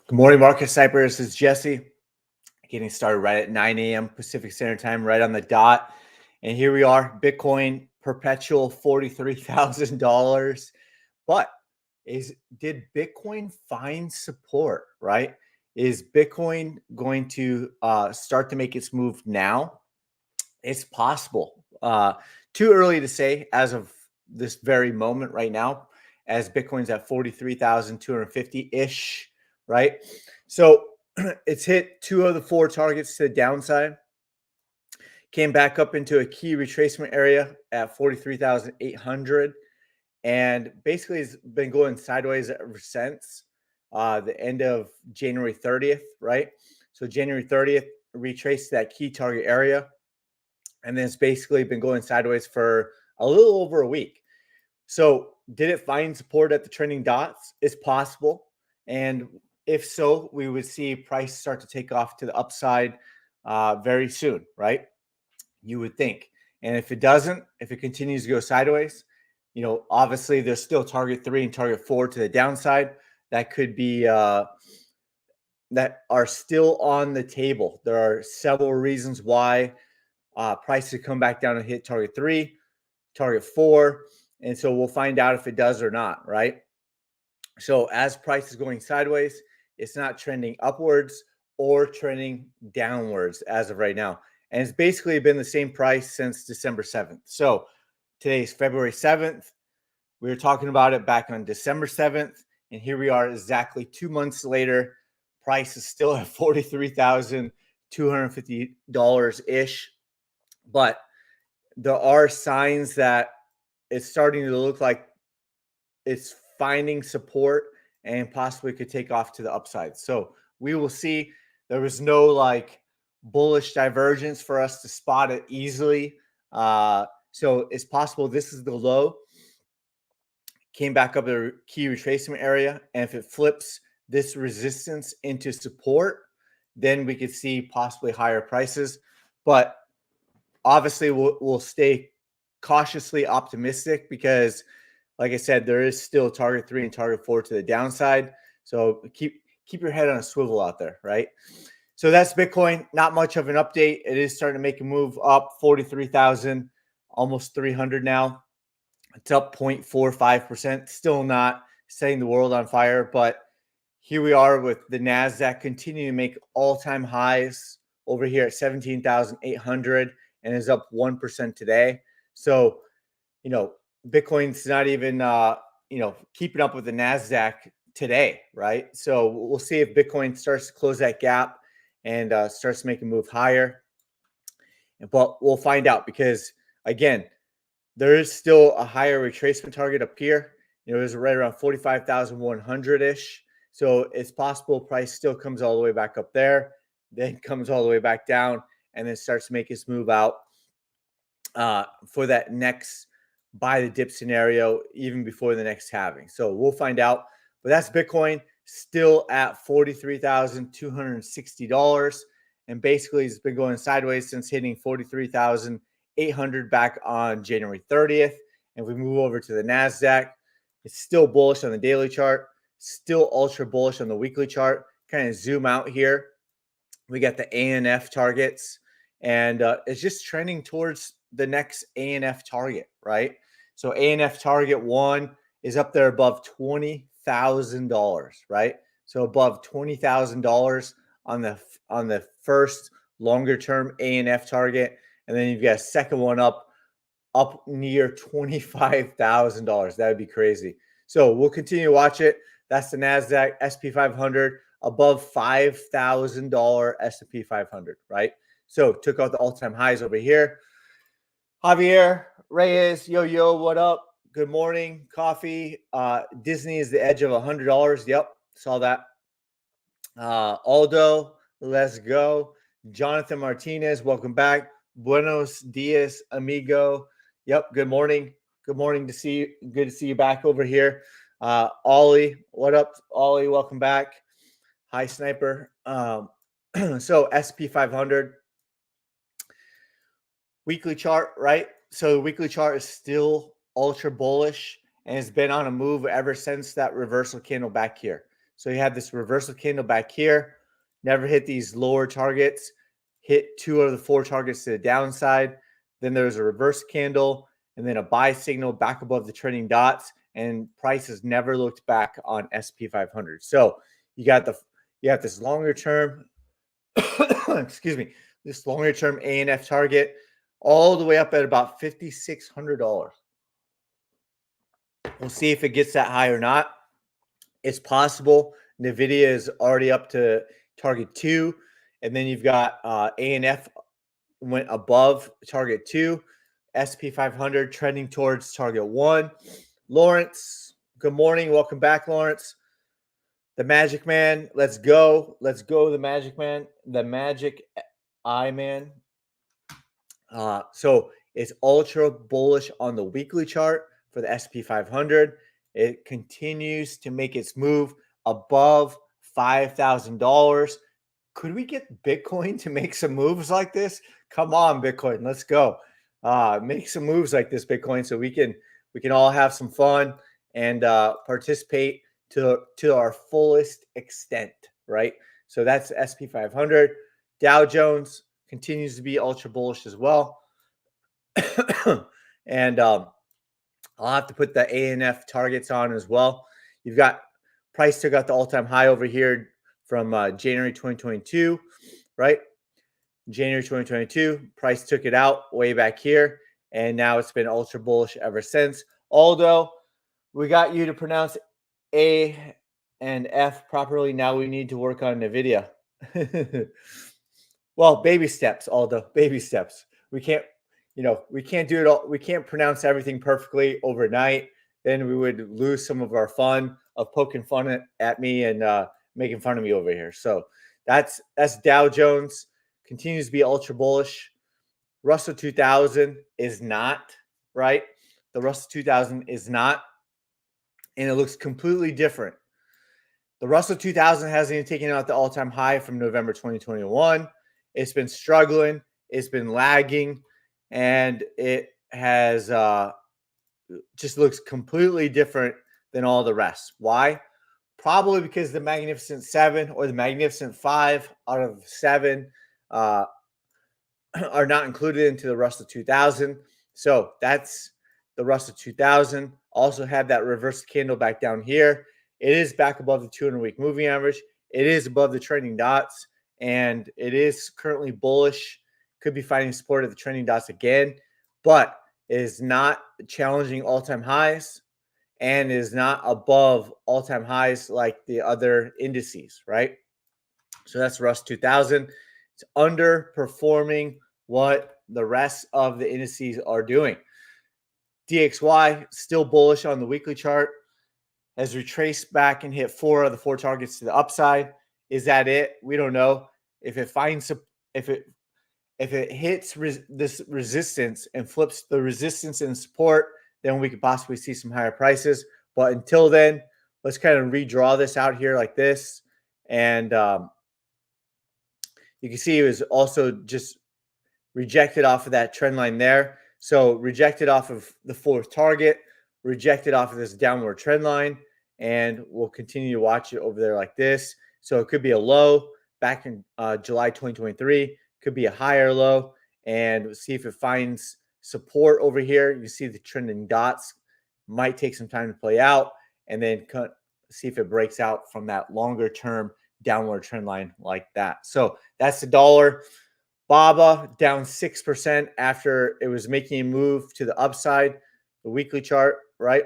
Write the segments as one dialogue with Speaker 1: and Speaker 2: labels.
Speaker 1: Good morning, market snipers. This is Jesse. Getting started right at 9 a.m. Pacific Standard Time, right on the dot. And here we are, Bitcoin perpetual $43,000. But did Bitcoin find support, right? Is Bitcoin going to start to make its move now? It's possible. Too early to say as of this very moment right now, as Bitcoin's at 43,250-ish, right? So it's hit two of the four targets to the downside, came back up into a key retracement area at 43,800, and basically has been going sideways ever since the end of January 30th, right? So January 30th retraced that key target area, and then it's basically been going sideways for a little over a week. So did it find support at the trending dots? It's possible. And if so, we would see price start to take off to the upside very soon, right? You would think. And if it doesn't, if it continues to go sideways, obviously there's still target 3 and target 4 to the downside. That could be that are still on the table. There are several reasons why prices come back down and hit target 3, target 4. And so we'll find out if it does or not, right? So as price is going sideways, it's not trending upwards or trending downwards as of right now. And it's basically been the same price since December 7th. So today's February 7th. We were talking about it back on December 7th. And here we are exactly 2 months later. Price is still at $43,250-ish. But there are signs that it's starting to look like it's finding support and possibly could take off to the upside. So we will see. There was no bullish divergence for us to spot it easily. So it's possible this is the low. Came back up the key retracement area. And if it flips this resistance into support, then we could see possibly higher prices. But obviously we'll stay cautiously optimistic because, like I said, there is still target 3 and target 4 to the downside. So keep your head on a swivel out there, right? So that's Bitcoin. Not much of an update. It is starting to make a move up, 43,000, almost 300 now. It's up 0.45%. Still not setting the world on fire, but here we are with the NASDAQ continuing to make all-time highs over here at 17,800 and is up 1% today. So, Bitcoin's not even, keeping up with the NASDAQ today, right? So we'll see if Bitcoin starts to close that gap and starts to make a move higher. But we'll find out because, again, there is still a higher retracement target up here. There's right around 45,100-ish. So it's possible price still comes all the way back up there, then comes all the way back down, and then starts to make its move out for that next buy the dip scenario, even before the next halving. So we'll find out. But that's Bitcoin still at $43,260. And basically it's been going sideways since hitting 43,800 back on January 30th. And if we move over to the NASDAQ, it's still bullish on the daily chart, still ultra bullish on the weekly chart. Kind of zoom out here. We got the ANF targets, and it's just trending towards the next ANF target, right? So ANF target 1 is up there above $20,000, right? So above $20,000 on the first longer term ANF target, and then you've got a second one up near $25,000. That would be crazy. So we'll continue to watch it. That's the NASDAQ SP 500 above $5,000 S&P 500, right? So took out the all-time highs over here. Javier Reyes, yo, what up? Good morning. Coffee. Disney is the edge of $100. Yep, saw that. Aldo, let's go. Jonathan Martinez, welcome back. Buenos dias, amigo. Yep, good morning. Good morning to see you. Good to see you back over here. Ollie, what up? Ollie, welcome back. Hi, Sniper. So SP 500. Weekly chart, right? So the weekly chart is still ultra bullish and has been on a move ever since that reversal candle back here. So you have this reversal candle back here, never hit these lower targets, hit 2 of the 4 targets to the downside. Then there's a reverse candle and then a buy signal back above the trending dots, and price has never looked back on SP 500. So you got this longer term, excuse me, this longer term ANF target all the way up at about $5,600. We'll see if it gets that high or not. It's possible. NVIDIA is already up to target 2, and then you've got ANF went above target 2, SP 500 trending towards target 1. Lawrence, good morning. Welcome back, Lawrence. The Magic Man, let's go. Let's go, the Magic Man. The Magic Eye Man. So it's ultra bullish on the weekly chart for the SP 500. It continues to make its move above $5,000. Could we get Bitcoin to make some moves like this? Come on, Bitcoin, let's go. Make some moves like this, Bitcoin, so we can all have some fun and participate to our fullest extent, right? So that's SP 500. Dow Jones continues to be ultra bullish as well. And I'll have to put the ANF targets on as well. You've got price took out the all-time high over here from January 2022, right? January 2022, price took it out way back here, and now it's been ultra bullish ever since. Although we got you to pronounce A and F properly, now we need to work on NVIDIA. Well, baby steps, Aldo, baby steps. We can't do it all. We can't pronounce everything perfectly overnight. Then we would lose some of our fun of poking fun at me and making fun of me over here. So that's Dow Jones. Continues to be ultra bullish. Russell 2000 is not, right? The Russell 2000 is not, and it looks completely different. The Russell 2000 hasn't even taken out the all-time high from November 2021. It's been struggling. It's been lagging, and it has just looks completely different than all the rest. Why? Probably because the Magnificent 7 or the Magnificent 5 out of 7 are not included into the Russell 2000. So that's the Russell 2000. Also have that reverse candle back down here. It is back above the 200-week moving average. It is above the trending dots, and it is currently bullish. Could be finding support at the trending dots again, but it is not challenging all-time highs and is not above all-time highs like the other indices, right? So that's Russell 2000. It's underperforming what the rest of the indices are doing. DXY still bullish on the weekly chart, has retraced back and hit 4 of the 4 targets to the upside. Is that it? We don't know. If it finds if it hits this resistance and flips the resistance and support, then we could possibly see some higher prices. But until then, let's kind of redraw this out here like this. And you can see it was also just rejected off of that trend line there. So rejected off of the 4th target, rejected off of this downward trend line, and we'll continue to watch it over there like this. So it could be a low back in July 2023, could be a higher low, and we'll see if it finds support over here. You see the trending dots might take some time to play out, and then see if it breaks out from that longer term downward trend line like that. So that's the dollar. BABA down 6% after it was making a move to the upside. The weekly chart, right?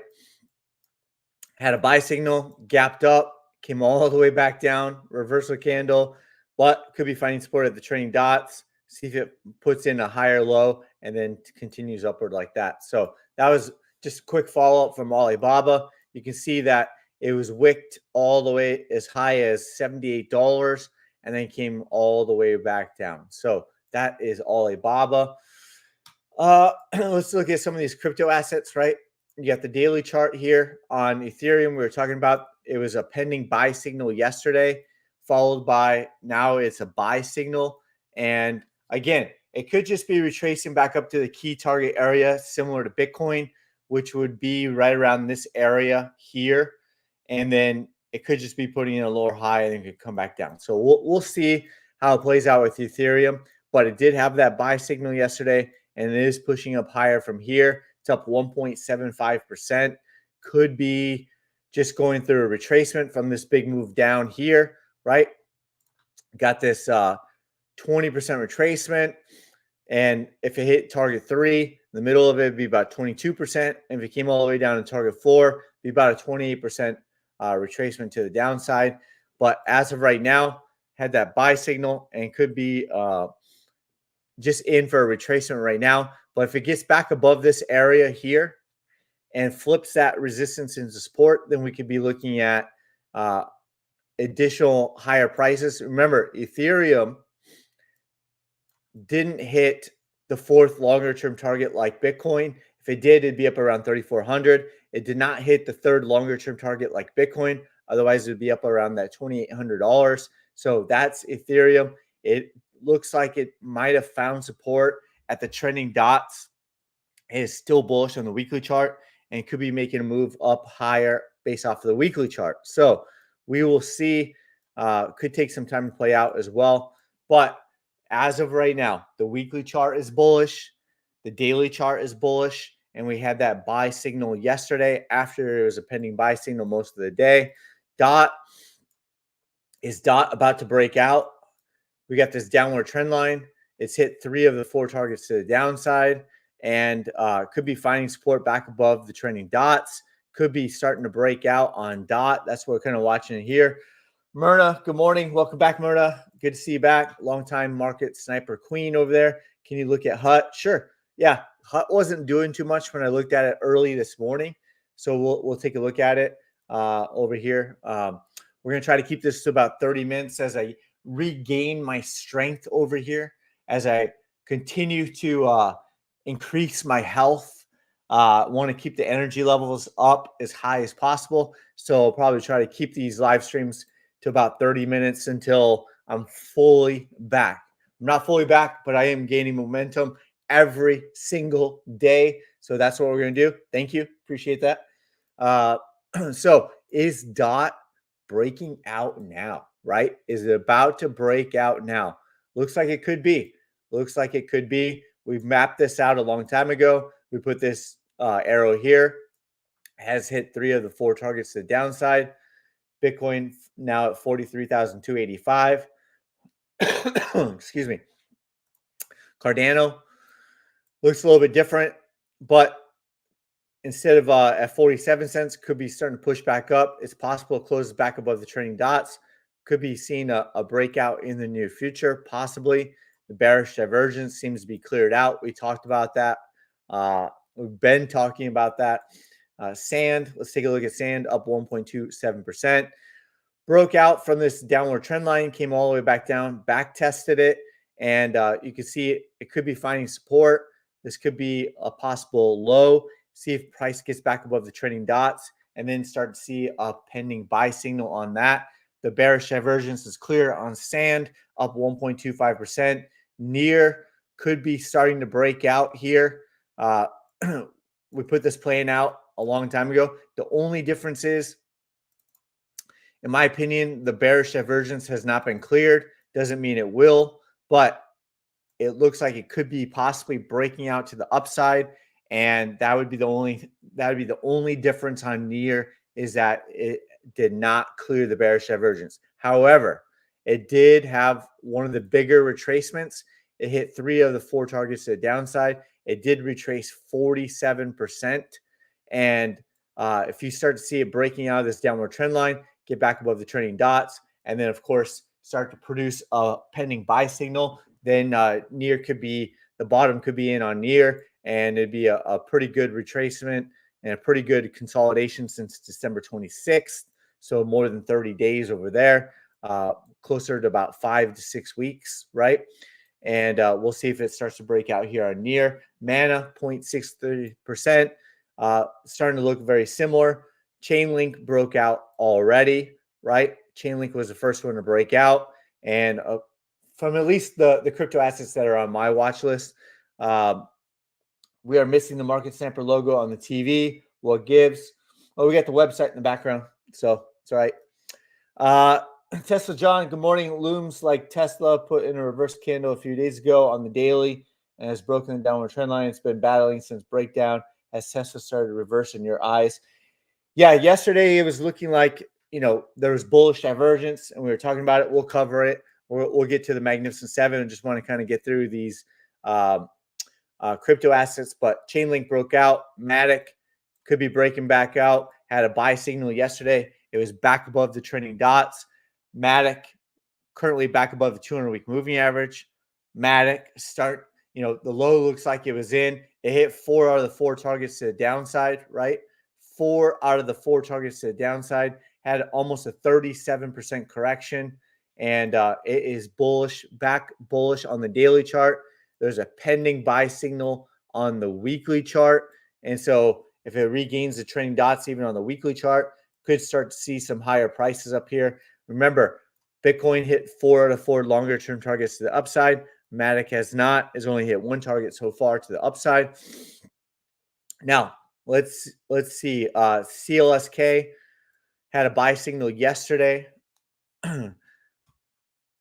Speaker 1: Had a buy signal, gapped up, came all the way back down, reversal candle, but could be finding support at the trending dots. See if it puts in a higher low and then continues upward like that. So that was just a quick follow-up from Alibaba. You can see that it was wicked all the way as high as $78 and then came all the way back down. So that is Alibaba. Let's look at some of these crypto assets, right? You got the daily chart here on Ethereum. We were talking about it was a pending buy signal yesterday, followed by now it's a buy signal. And again, it could just be retracing back up to the key target area, similar to Bitcoin, which would be right around this area here. And then it could just be putting in a lower high and then could come back down. So we'll see how it plays out with Ethereum, but it did have that buy signal yesterday, and it is pushing up higher from here. It's up 1.75%. Could be just going through a retracement from this big move down here, right? Got this 20% retracement. And if it hit target 3, the middle of it would be about 22%. And if it came all the way down to target 4, it'd be about a 28% retracement to the downside. But as of right now, had that buy signal and could be just in for a retracement right now. But if it gets back above this area here and flips that resistance into support, then we could be looking at additional higher prices. Remember, Ethereum didn't hit the fourth longer term target like Bitcoin. If it did, it'd be up around 3,400. It did not hit the third longer term target like Bitcoin. Otherwise, it would be up around that $2,800. So that's Ethereum. It looks like it might have found support at the trending dots. It is still bullish on the weekly chart and could be making a move up higher based off of the weekly chart. So we will see. Could take some time to play out as well. But as of right now, the weekly chart is bullish. The daily chart is bullish. And we had that buy signal yesterday after it was a pending buy signal most of the day. Is DOT about to break out? We got this downward trend line. It's hit 3 of the 4 targets to the downside and could be finding support back above the trending dots. Could be starting to break out on DOT. That's what we're kind of watching here. Myrna, good morning. Welcome back, Myrna. Good to see you back. Longtime market sniper queen over there. Can you look at HUT? Sure. Yeah, HUT wasn't doing too much when I looked at it early this morning. So we'll take a look at it over here. We're going to try to keep this to about 30 minutes as I regain my strength over here, as I continue to increase my health. Want to keep the energy levels up as high as possible. So I'll probably try to keep these live streams to about 30 minutes until I'm fully back. I'm not fully back, but I am gaining momentum every single day. So that's what we're going to do. Thank you. Appreciate that. So is DOT breaking out now, right? Is it about to break out now? Looks like it could be. Looks like it could be. We've mapped this out a long time ago. We put this arrow here. Has hit 3 of the 4 targets to the downside. Bitcoin now at 43,285. Excuse me. Cardano looks a little bit different, but instead of at 47 cents, could be starting to push back up. It's possible it closes back above the trending dots. Could be seeing a breakout in the near future, possibly. The bearish divergence seems to be cleared out. We talked about that. We've been talking about that. Sand, let's take a look at Sand, up 1.27%. Broke out from this downward trend line, came all the way back down, back tested it, and you can see it could be finding support. This could be a possible low. See if price gets back above the trending dots, and then start to see a pending buy signal on that. The bearish divergence is clear on Sand, up 1.25%. Near could be starting to break out here. We put this plan out a long time ago. The only difference is, in my opinion, the bearish divergence has not been cleared. Doesn't mean it will, but it looks like it could be possibly breaking out to the upside, and that would be the only difference on Near, is that it did not clear the bearish divergence. However, it did have one of the bigger retracements. It hit 3 of the 4 targets to the downside. It did retrace 47%. And if you start to see it breaking out of this downward trend line, get back above the trending dots, and then, of course, start to produce a pending buy signal, then Near could be, the bottom could be in on Near, and it'd be a pretty good retracement and a pretty good consolidation since December 26th. So more than 30 days over there, closer to about 5 to 6 weeks, right? And we'll see if it starts to break out here on Near. Mana, 0.63%, starting to look very similar. Chainlink broke out already, right? Chainlink was the first one to break out. And from at least the crypto assets that are on my watch list, we are missing the Market Sniper logo on the TV. What gives? Oh, we got the website in the background, so it's all right. Uh, Tesla John, good morning. Looms like Tesla put in a reverse candle a few days ago on the daily and has broken the downward trend line. It's been battling since breakdown. Has Tesla started to reverse in your eyes? Yeah, yesterday it was looking like, there was bullish divergence and we were talking about it. We'll cover it. We'll get to the Magnificent Seven and just want to kind of get through these um, crypto assets. But Chainlink broke out. Matic could be breaking back out. Had a buy signal yesterday. It was back above the trending dots. Matic currently back above the 200-week moving average. Matic the low looks like it was in. It hit 4 out of the 4 targets to the downside, right? 4 out of the 4 targets to the downside. Had almost a 37% correction, and it is back bullish on the daily chart. There's a pending buy signal on the weekly chart, and so if it regains the trending dots even on the weekly chart, could start to see some higher prices up here. Remember, Bitcoin hit 4 out of 4 longer term targets to the upside. Matic has not, has only hit 1 target so far to the upside. Now, let's see. CLSK had a buy signal yesterday. Could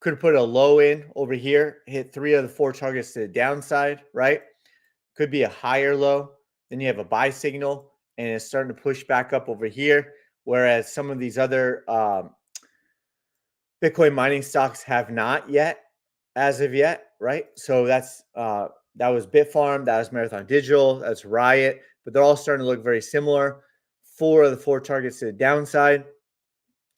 Speaker 1: have put a low in over here, hit 3 of the 4 targets to the downside, right? Could be a higher low. Then you have a buy signal, and it's starting to push back up over here. Whereas some of these other Bitcoin mining stocks have not yet, as of yet, right? So that was Bitfarm, that was Marathon Digital, that's Riot, but they're all starting to look very similar. 4 of the 4 targets to the downside,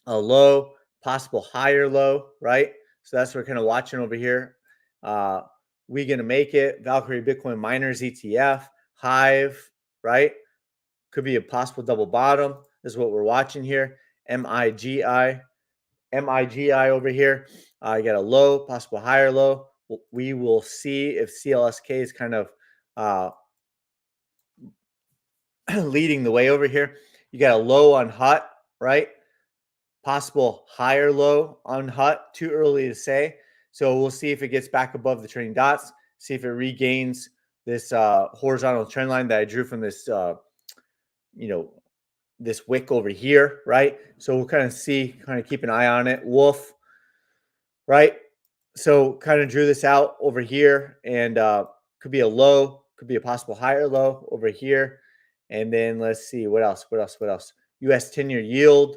Speaker 1: a low, possible higher low, right? So that's what we're kind of watching over here. We gonna make it? Valkyrie Bitcoin Miners ETF, Hive, right? Could be a possible double bottom. Is what we're watching here. MIGI over here. You got a low, possible higher low. We will see if CLSK is kind of leading the way over here. You got a low on HUT, right? Possible higher low on HUT. Too early to say. So we'll see if it gets back above the trending dots. See if it regains this horizontal trend line that I drew from this, this wick over here, right? So we'll kind of keep an eye on it. Wolf, right? So kind of drew this out over here, and could be a low, could be a possible higher low over here. And then let's see what else. US 10-year yield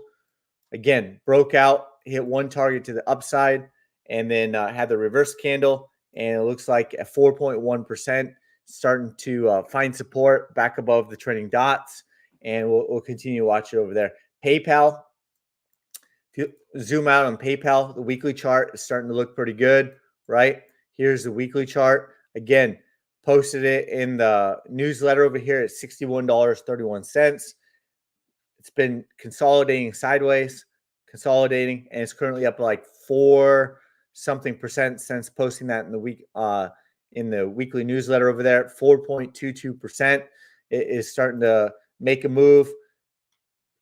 Speaker 1: again broke out, hit 1 target to the upside, and then had the reverse candle, and it looks like at 4.1%, starting to find support back above the trending dots, and we'll continue to watch it over there. PayPal. If you zoom out on PayPal, the weekly chart is starting to look pretty good, right? Here's the weekly chart. Again, posted it in the newsletter over here at $61.31. It's been consolidating sideways, and it's currently up like 4 something percent since posting that in the weekly newsletter over there. 4.22%. It is starting to make a move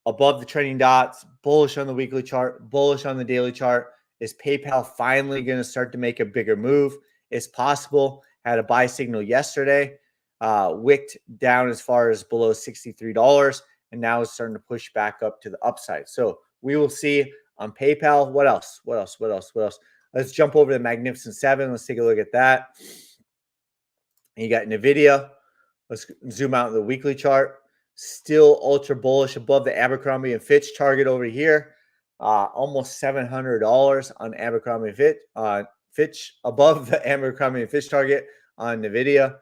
Speaker 1: above the trending dots, bullish on the weekly chart, bullish on the daily chart. Is PayPal finally going to start to make a bigger move? It's possible. Had a buy signal yesterday, wicked down as far as below $63, and now it's starting to push back up to the upside. So we will see on PayPal. What else? Let's jump over to the Magnificent Seven. Let's take a look at that. And you got NVIDIA. Let's zoom out the weekly chart. Still ultra bullish above the Abercrombie and Fitch target over here. Almost $700 on Abercrombie and Fitch above the Abercrombie and Fitch target on NVIDIA.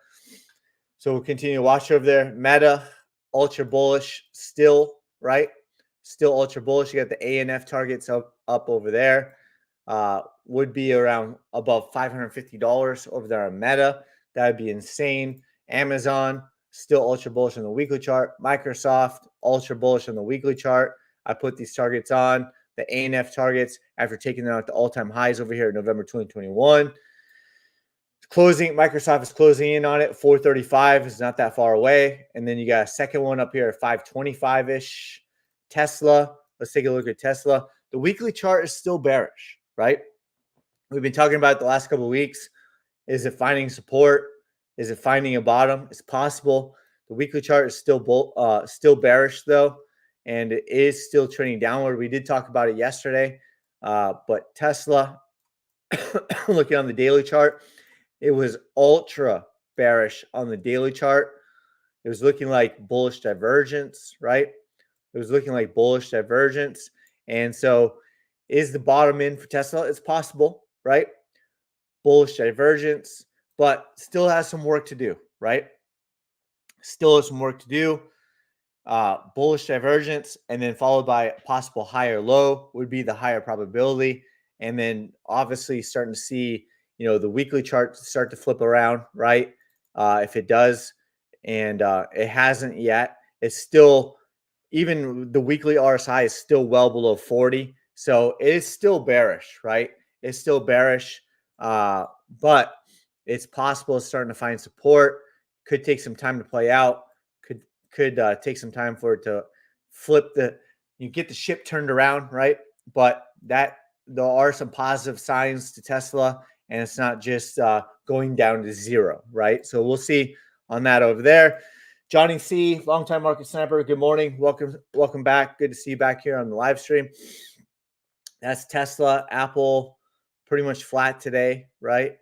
Speaker 1: So we'll continue to watch over there. Meta, ultra bullish still, right? Still ultra bullish. You got the ANF targets up over there. Would be around above $550 over there on Meta. That would be insane. Amazon, still ultra bullish on the weekly chart. Microsoft, ultra bullish on the weekly chart. I put these targets on, the ANF targets, after taking them out to all-time highs over here in November 2021. Microsoft is closing in on it. 435 is not that far away. And then you got a second one up here at 525-ish. Tesla, let's take a look at Tesla. The weekly chart is still bearish, right? We've been talking about it the last couple of weeks. Is it finding support? Is it finding a bottom? It's possible. The weekly chart is still bearish though, and it is still trending downward. We did talk about it yesterday. But Tesla, looking on the daily chart, it was ultra bearish on the daily chart. It was looking like bullish divergence, right? It was looking like bullish divergence. And so is the bottom in for Tesla? It's possible, right? Bullish divergence, but still has some work to do, right? Still has some work to do. Bullish divergence, and then followed by possible higher low would be the higher probability. And then obviously starting to see, the weekly chart start to flip around, right? If it does, and it hasn't yet, it's still, even the weekly RSI is still well below 40. So it is still bearish, right? It's still bearish, but it's possible it's starting to find support. Could take some time to play out. Could take some time for it to flip you get the ship turned around, right? But that there are some positive signs to Tesla, and it's not just going down to zero, right? So we'll see on that over there. Johnny C, longtime market sniper. Good morning. Welcome back. Good to see you back here on the live stream. That's Tesla. Apple, pretty much flat today, right?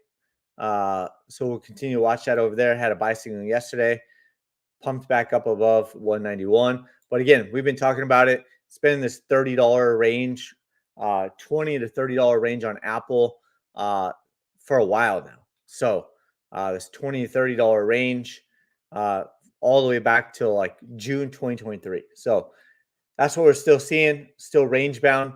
Speaker 1: So we'll continue to watch that over there. Had a buy signal yesterday, pumped back up above 191. But again, we've been talking about it. It's been in this $30 range, $20 to $30 range on Apple for a while now. So this $20 to $30 range all the way back till like June 2023. So that's what we're still seeing, still range bound,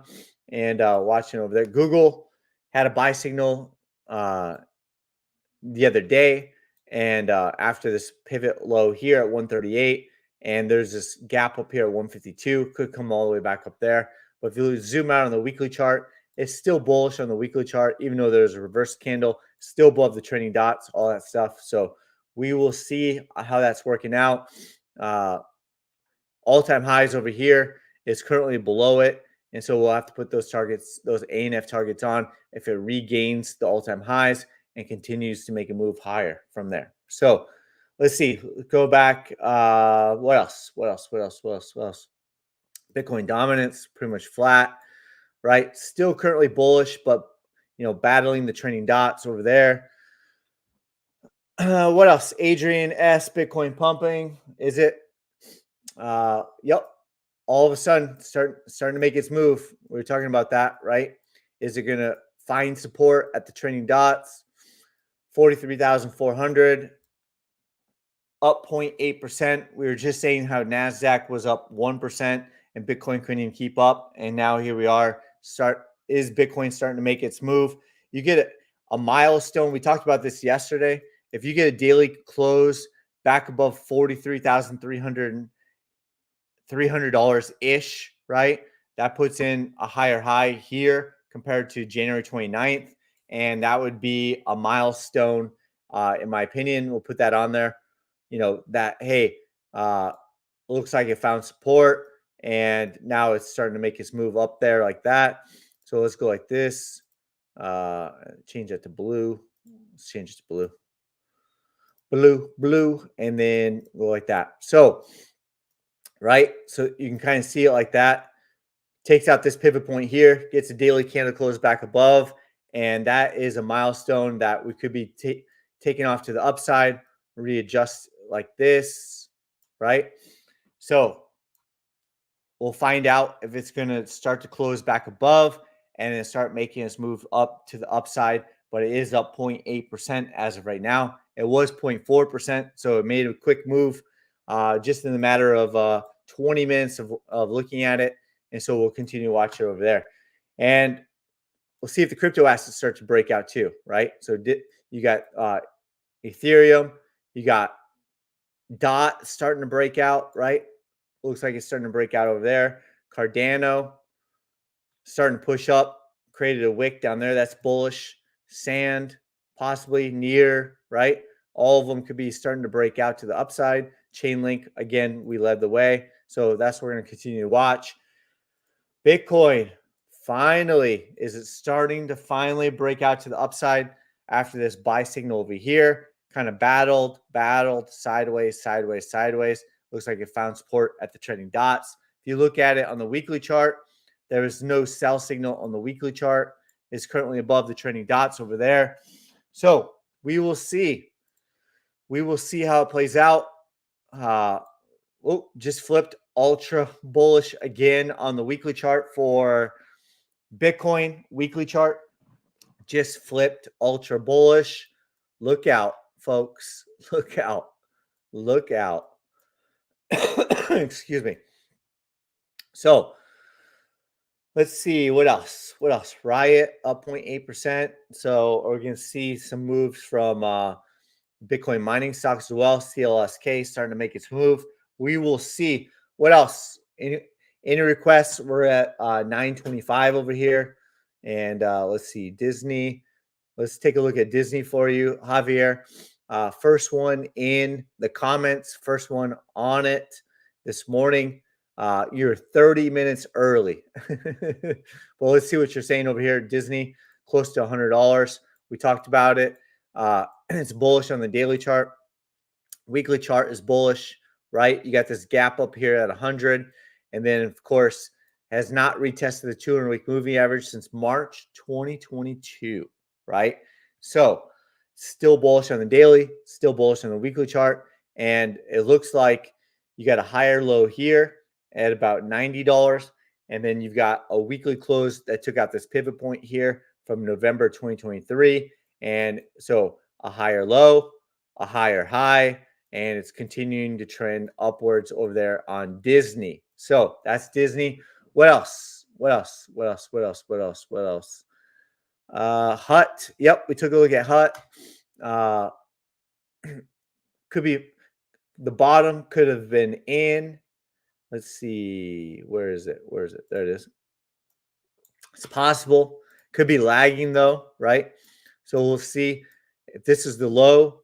Speaker 1: and watching over there. Google had a buy signal the other day, and after this pivot low here at 138, and there's this gap up here at 152, could come all the way back up there. But if you zoom out on the weekly chart, it's still bullish on the weekly chart, even though there's a reverse candle, still above the trailing dots, all that stuff. So we will see how that's working out. All-time highs over here is currently below it. And so we'll have to put those targets, those A and F targets on if it regains the all-time highs and continues to make a move higher from there. So let's see. Go back. What else? Bitcoin dominance, pretty much flat, right? Still currently bullish, but battling the trailing dots over there. What else? Adrian S. Bitcoin pumping. Is it? Yep. All of a sudden, starting to make its move. We were talking about that, right? Is it going to find support at the trailing dots? 43,400, up 0.8%. We were just saying how NASDAQ was up 1% and Bitcoin couldn't even keep up. And now here we are. Is Bitcoin starting to make its move? You get a milestone. We talked about this yesterday. If you get a daily close back above $300-ish, right? That puts in a higher high here compared to January 29th. And that would be a milestone, in my opinion. We'll put that on there. That, hey, looks like it found support, and now it's starting to make its move up there like that. So let's go like this. Change that to blue. Let's change it to blue, and then go like that. So, right? So you can kind of see it like that. Takes out this pivot point here, gets a daily candle close back above, and that is a milestone that we could be taking off to the upside, readjust like this, right? So we'll find out if it's going to start to close back above and then start making us move up to the upside, but it is up 0.8% as of right now. It was 0.4%, so it made a quick move just in the matter of 20 minutes of looking at it. And so we'll continue to watch it over there. And we'll see if the crypto assets start to break out too, right? So you got Ethereum, you got DOT starting to break out, right? Looks like it's starting to break out over there. Cardano starting to push up, created a wick down there. That's bullish. Sand, possibly near, right? All of them could be starting to break out to the upside. Chainlink, again, we led the way. So that's what we're going to continue to watch. Bitcoin, finally, is it starting to finally break out to the upside after this buy signal over here? Kind of battled, sideways. Looks like it found support at the trending dots. If you look at it on the weekly chart, There is no sell signal on the weekly chart. It's currently above the trending dots over there. So we will see. We will see how it plays out. Just flipped ultra bullish again on the weekly chart for Bitcoin. Weekly chart just flipped ultra bullish. Look out, folks. Look out. Look out. Excuse me. So let's see what else. What else? Riot up 0.8%. So we're going to see some moves from Bitcoin mining stocks as well. CLSK starting to make its move. We will see what else. Any requests? We're at 925 over here, and let's see Disney. Let's take a look at Disney for you, Javier. First one in the comments. First one on it this morning. You're 30 minutes early. Well, let's see what you're saying over here. Disney close to $100. We talked about it. It's bullish on the daily chart. Weekly chart is bullish, right? You got this gap up here at 100. And then, of course, has not retested the 200-week moving average since March 2022, right? So still bullish on the daily, still bullish on the weekly chart. And it looks like you got a higher low here at about $90. And then you've got a weekly close that took out this pivot point here from November 2023. And so a higher low, a higher high, and it's continuing to trend upwards over there on Disney. So that's Disney. What else? What else? What else? What else? What else? What else? Hut. Yep, we took a look at Hut. Could be the bottom could have been in. Let's see. Where is it? Where is it? There it is. It's possible. Could be lagging though, right? So we'll see if this is the low.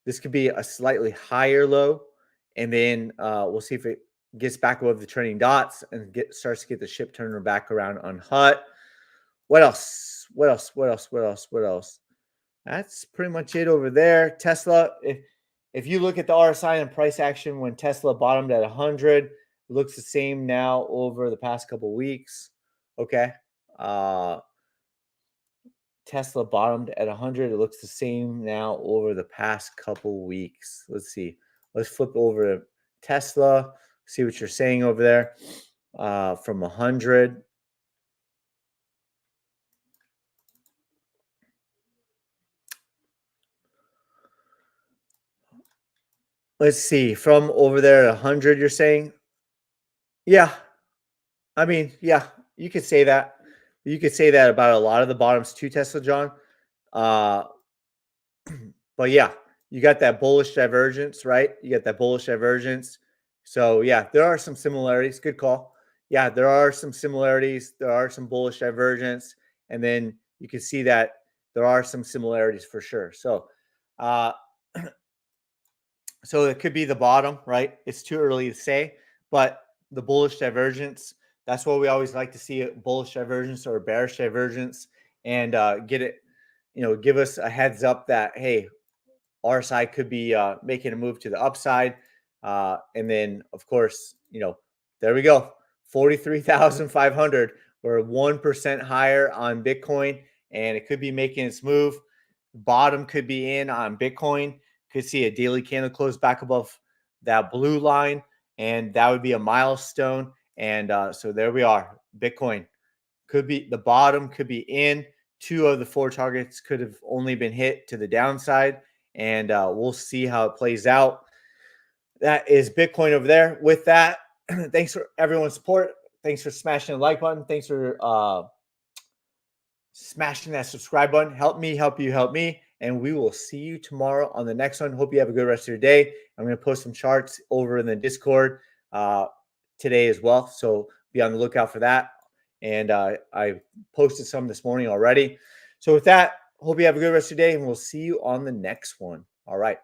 Speaker 1: This could be a slightly higher low, and then we'll see if it gets back above the trending dots and starts to get the ship turner back around on Hut. What else? What else? What else? What else? What else? That's pretty much it over there. Tesla. If you look at the RSI and price action when Tesla bottomed at 100, it looks the same now over the past couple weeks. Okay. Tesla bottomed at 100. It looks the same now over the past couple weeks. Let's see. Let's flip over to Tesla. See what you're saying over there. From 100. Let's see. From over there at 100, you're saying? Yeah. I mean, yeah, you could say that. You could say that about a lot of the bottoms too, Tesla, John. But yeah, you got that bullish divergence, right? You got that bullish divergence. So yeah, there are some similarities. Good call. Yeah, there are some similarities. There are some bullish divergence. And then you can see that there are some similarities for sure. So so it could be the bottom, right? It's too early to say, but the bullish divergence, that's what we always like to see, a bullish divergence or a bearish divergence, and get it, give us a heads up that, hey, RSI could be making a move to the upside. And then, of course, there we go, 43,500. We're 1% higher on Bitcoin, and it could be making its move. Bottom could be in on Bitcoin. Could see a daily candle close back above that blue line, and that would be a milestone. And so there we are. Bitcoin could be the bottom, could be in. 2 of the 4 targets could have only been hit to the downside, and we'll see how it plays out. That is Bitcoin over there. With that, thanks for everyone's support. Thanks for smashing the like button. Thanks for smashing that subscribe button. Help me, help you, help me. And we will see you tomorrow on the next one. Hope you have a good rest of your day. I'm going to post some charts over in the Discord today as well. So be on the lookout for that. And I posted some this morning already. So with that, hope you have a good rest of your day, and we'll see you on the next one. All right.